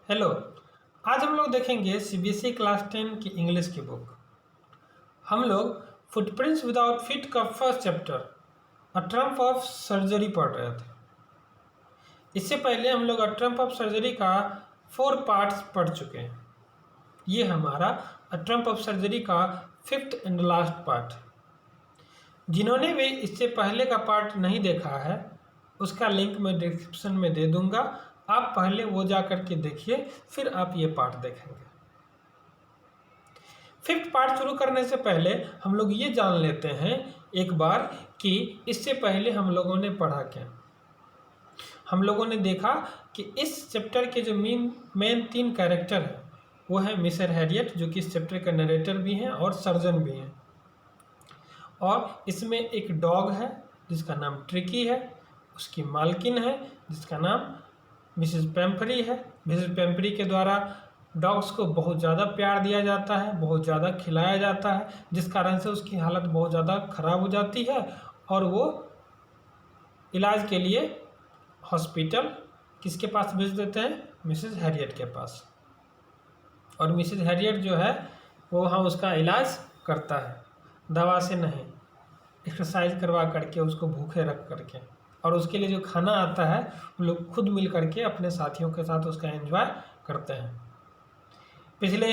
Hello. आज हम लोग देखेंगे सीबीएसई क्लास 10 की इंग्लिश की बुक। हम लोग फुटप्रिंट्स विदाउट फीट का first chapter a Trump of surgery पढ़ रहे थे। इससे पहले हम लोग अ ट्रम्प ऑफ सर्जरी का 4 पार्ट्स पढ़ चुके हैं। ये हमारा अ ट्रम्प ऑफ सर्जरी का 5th एंड लास्ट पार्ट। जिन्होंने भी इससे पहले का पार्ट नहीं देखा है उसका लिंक मैं डिस्क्रिप्शन में दे दूंगा। आप पहले वो जा करके देखिए, फिर आप ये पार्ट देखेंगे। 5th पार्ट शुरू करने से पहले हम लोग ये जान लेते हैं एक बार कि इससे पहले हम लोगों ने पढ़ा क्या। हम लोगों ने देखा कि इस चैप्टर के जो मेन 3 कैरेक्टर हैं वो है मिस्टर हैरियट, जो कि इस चैप्टर का नरेटर भी हैं और सर्जन भी हैं। और इसमें एक डॉग है जिसका नाम ट्रिकी है, उसकी मालकिन है जिसका नाम मिसेस पेम्परी है। मिसेस पेम्परी के द्वारा डॉग्स को बहुत ज़्यादा प्यार दिया जाता है, बहुत ज़्यादा खिलाया जाता है, जिस कारण से उसकी हालत बहुत ज़्यादा ख़राब हो जाती है और वो इलाज के लिए हॉस्पिटल किसके पास भेज देते हैं? मिसेस हैरियट के पास। और मिसेस हैरियट जो है वो वहाँ उसका इलाज करता है, दवा से नहीं, एक्सरसाइज करवा करके, उसको भूखे रख करके। और उसके लिए जो खाना आता है वो लोग खुद मिल करके अपने साथियों के साथ उसका एंजॉय करते हैं। पिछले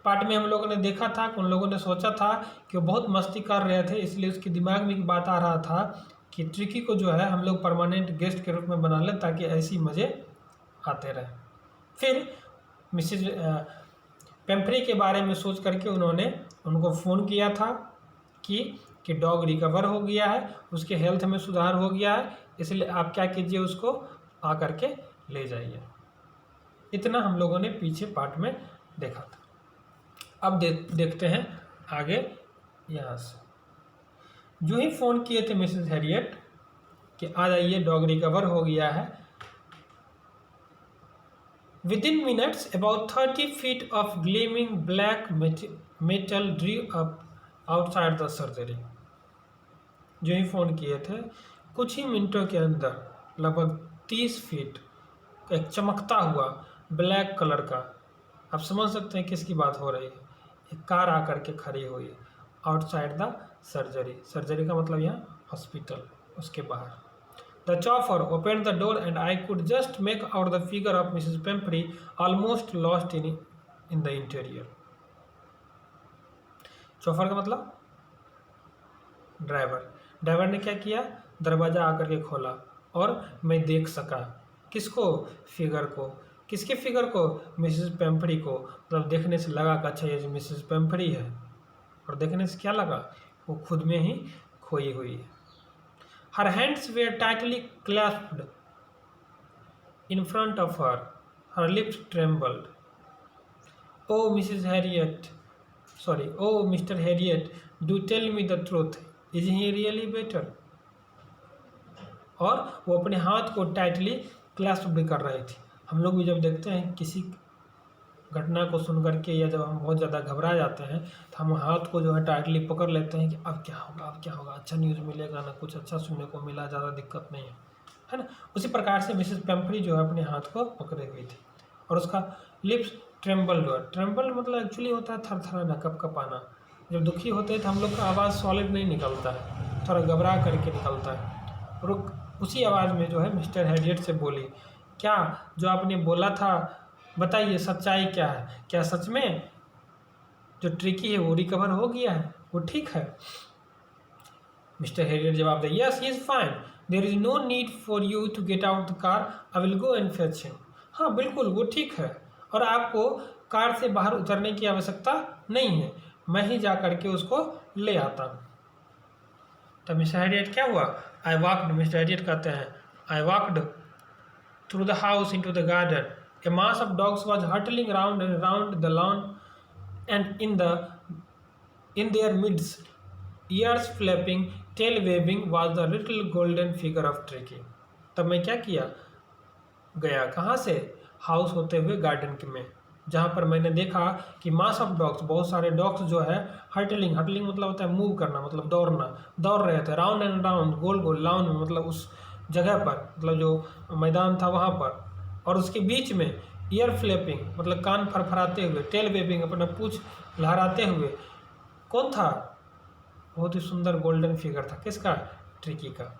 पार्ट में हम लोगों ने देखा था कि उन लोगों ने सोचा था कि वो बहुत मस्ती कर रहे थे, इसलिए उसके दिमाग में एक बात आ रहा था कि ट्रिकी को जो है हम लोग परमानेंट गेस्ट के रूप में बना लें ताकि ऐसी मज़े आते रहे। फिर मिसेज पेम्परी के बारे में सोच करके उन्होंने उनको फ़ोन किया था कि डॉग रिकवर हो गया है, उसके हेल्थ में सुधार हो गया है, इसलिए आप क्या कीजिए, उसको आ करके ले जाइए। इतना हम लोगों ने पीछे पार्ट में देखा था। अब देखते हैं आगे। यहाँ से जो ही फ़ोन किए थे मिसेस हैरियट कि आ जाइए, डॉग रिकवर हो गया है, within minutes about 30 feet of gleaming black metal Drew up outside the surgery. जो ही फ़ोन किए थे कुछ ही मिनटों के अंदर लगभग 30 फीट एक चमकता हुआ ब्लैक कलर का, आप समझ सकते हैं किसकी बात हो रही है, एक कार आकर के खड़ी हुई है आउटसाइड द सर्जरी। सर्जरी का मतलब यहाँ हॉस्पिटल, उसके बाहर। The chauffeur open the door and I could just make out the figure of Mrs Pumphrey almost lost in the interior. Chauffeur का मतलब ड्राइवर। ड्राइवर ने क्या किया, दरवाज़ा आकर के खोला और मैं देख सका किसको? फिगर को। किसके फिगर को? मिसेस पेम्परी को। मतलब देखने से लगा कि अच्छा ये मिसेस पेम्परी है, और देखने से क्या लगा, वो खुद में ही खोई हुई है। Her hands were tightly clasped in front of her lips trembled. Oh Mrs Herriot, sorry, oh Mr Herriot, do tell me the truth, is he really better? और वो अपने हाथ को टाइटली क्लैस्प भी कर रही थी। हम लोग भी जब देखते हैं किसी घटना को सुन करके या जब हम बहुत ज़्यादा घबरा जाते हैं तो हम हाथ को जो है टाइटली पकड़ लेते हैं कि अब क्या होगा, अब क्या होगा, अच्छा न्यूज़ मिलेगा ना, कुछ अच्छा सुनने को मिला, ज़्यादा दिक्कत नहीं है ना। उसी प्रकार से मिसेस पेम्परी जो है अपने हाथ को पकड़े हुई थी और उसका लिप्स ट्रेम्बल हुआ। ट्रेम्बल मतलब एक्चुअली होता है थरथराना, कपकपाना। जब दुखी होते हैं तो हम लोग का आवाज़ सॉलिड नहीं निकलता है, थोड़ा घबरा करके निकलता है। और उसी आवाज़ में जो है मिस्टर हैरियट से बोली, क्या जो आपने बोला था बताइए, सच्चाई क्या है? क्या सच में जो ट्रिकी है वो रिकवर हो गया है, वो ठीक है? मिस्टर हैरियट जवाब दिया, yes he is fine, there is no need for you to get out the car, I will go and fetch him. हाँ बिल्कुल वो ठीक है और आपको कार से बाहर उतरने की आवश्यकता नहीं है, मैं ही जा करके उसको ले आता हूँ। तब मिस्टर हैरियट क्या हुआ, आई वॉकड, मिस्टर हैरियट कहते हैं, I walked through the house into the garden, a mass of dogs was hurtling round and round the lawn, and in their midst, ears flapping, tail waving, was the little golden figure of Tricky. तब मैं क्या किया, गया कहाँ से? House होते हुए garden में, जहाँ पर मैंने देखा कि मास ऑफ डॉग्स, बहुत सारे डॉग्स जो है हर्टलिंग, हर्टलिंग मतलब होता है मूव करना, मतलब दौड़ना, दौड़ रहे थे राउंड एंड राउंड, गोल गोल, लाउन में मतलब उस जगह पर, मतलब जो मैदान था वहाँ पर। और उसके बीच में ईयर फ्लैपिंग मतलब कान फरफराते हुए, टेल वेपिंग अपना पूँछ लहराते हुए कौन था? बहुत ही सुंदर गोल्डन फिगर था, किसका? ट्रिकी का।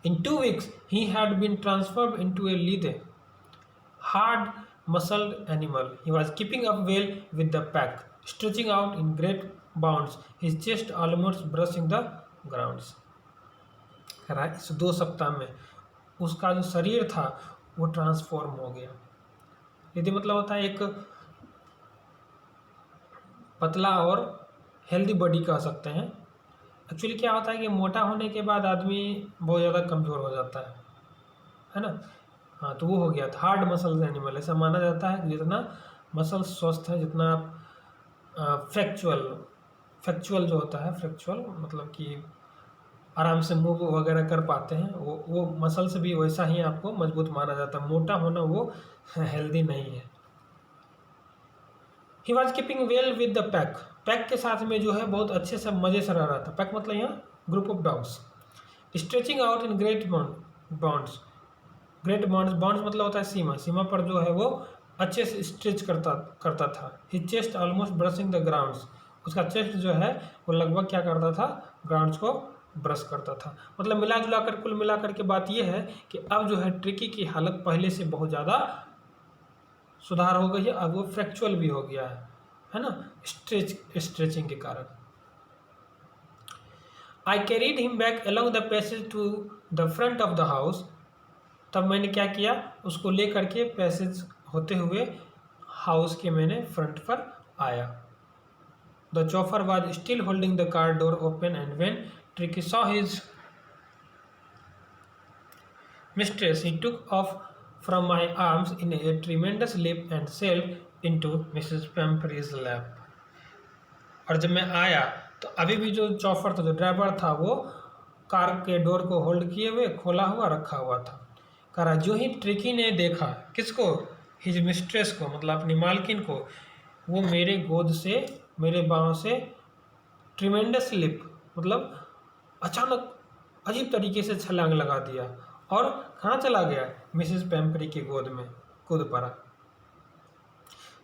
In 2 weeks, he had been transformed into a lithe, hard-muscled animal. He was keeping up well with the pack, stretching out in great bounds, his chest almost brushing the ground. इस 2 सप्ताह में उसका जो शरीर था वो transform हो गया। यदि मतलब होता है एक पतला और हेल्दी बॉडी कह सकते हैं। एक्चुअली क्या होता है कि मोटा होने के बाद आदमी बहुत ज़्यादा कमज़ोर हो जाता है ना। हाँ, तो वो हो गया था हार्ड मसल्स एनिमल। ऐसा माना जाता है कि जितना मसल स्वस्थ है, जितना आप फ्रैक्चुअल जो होता है, फ्रैक्चुअल मतलब कि आराम से मूव वगैरह कर पाते हैं, वो मसल से भी वैसा ही आपको मजबूत माना जाता है। मोटा होना वो हेल्दी नहीं है। He was keeping well with the pack, pack के साथ में जो है बहुत अच्छे से मज़े से रह रहा था। पैक मतलब यहाँ group of dogs. Stretching out in great bonds, great bonds, bonds मतलब होता है सीमा, सीमा पर जो है वो अच्छे से स्ट्रेच करता था। His chest almost brushing the grounds, उसका चेस्ट जो है वो लगभग क्या करता था? ग्राउंड्स को ब्रश करता था। मतलब मिला जुला कर, कुल मिलाकर के बात यह है कि अब जो है ट्रिकी की हालत पहले से बहुत ज़्यादा सुधार हो गई है। अब वो फ्रैक्चुअल भी हो गया है ना, स्ट्रेचिंग के कारण। I carried him back along the passage to the front of the house, तब मैंने क्या किया? उसको ले करके पैसेज होते हुए हाउस के मैंने फ्रंट पर आया। The chauffeur was still holding the car door open and when Tricky saw his mistress he took off from my arms in a tremendous leap and sailed into Mrs. Pamphre's lap. और जब मैं आया तो अभी भी जो चौफर था, जो ड्राइवर था, वो कार के डोर को होल्ड किए हुए खोला हुआ रखा हुआ था। करा जो ही ट्रिकी ने देखा, किसको? हिज मिस्ट्रेस को, मतलब अपनी मालकिन को, वो मेरे गोद से, मेरे बाँव से ट्रिमेंडस लिप मतलब अचानक अजीब तरीके से छलांग लगा दिया और कहाँ चला गया? मिसेस पैम्परी की गोद में कूद पड़ा।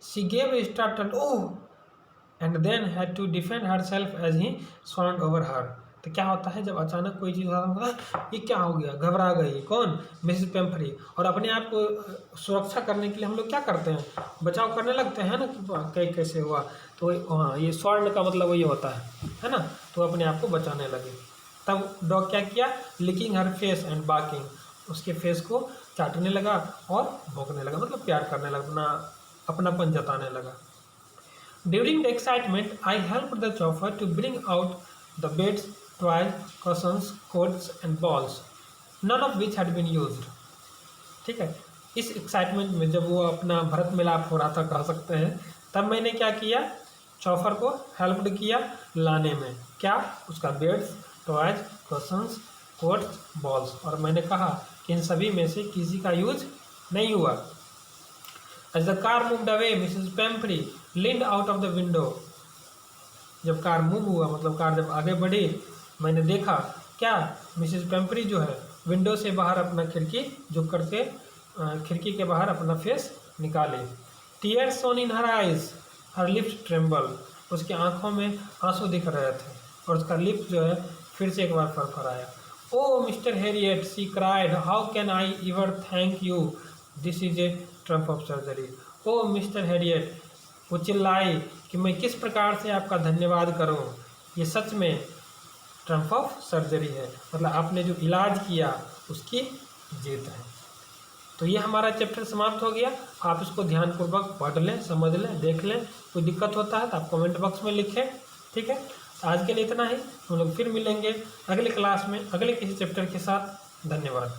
She gave a startled oh and then had to defend herself as he swarmed over her. तो क्या होता है जब अचानक कोई चीज़ होता है, ये क्या हो गया? घबरा गई। कौन? मिसेस पैम्परी। और अपने आप को सुरक्षा करने के लिए हम लोग क्या करते हैं? बचाव करने लगते हैं ना कि कैसे हुआ। तो हाँ, ये स्वर्ण का मतलब वही होता है ना। तो अपने आप को बचाने लगे। तब डॉग क्या किया? Licking her face and barking, उसके फेस को चाटने लगा और भौंकने लगा, मतलब प्यार करने लगा, अपनापन जताने लगा। During the excitement I help the chauffeur to bring out the beds, toys, cushions, coats and bowls, none of which had been used. ठीक है, इस एक्साइटमेंट में जब वो अपना भरत मिलाप हो रहा था कह सकते हैं, तब मैंने क्या किया? चॉफर को हेल्प किया लाने में। क्या? उसका beds, toys, cushions, quotes, balls. और मैंने कहा कि इन सभी में से किसी का यूज नहीं हुआ। As the car moved away Mrs Pumphrey leaned out of the window. जब कार मूव हुआ, मतलब कार जब आगे बढ़ी, मैंने देखा क्या? मिसेस पैम्परी जो है विंडो से बाहर अपना खिड़की झुक करके खिड़की के बाहर अपना फेस निकाले। Tears shown in her eyes, her lips tremble, उसकी आंखों में आंसू दिख रहे थे और उसका लिप्स जो है फिर से एक बार फरफराया। Oh Mr Herriot, she cried, how can I ever thank you, this is a triumph of surgery. Oh Mr Herriot, वो चिल्लाई कि मैं किस प्रकार से आपका धन्यवाद करूं, ये सच में ट्रम्प ऑफ सर्जरी है, मतलब आपने जो इलाज किया उसकी जीत है। तो ये हमारा चैप्टर समाप्त हो गया। आप इसको ध्यानपूर्वक पढ़ लें, समझ लें, देख लें। कोई दिक्कत होता है तो आप कमेंट बॉक्स में लिखें। ठीक है, आज के लिए इतना ही। हम लोग फिर मिलेंगे अगले क्लास में अगले किसी चैप्टर के साथ। धन्यवाद।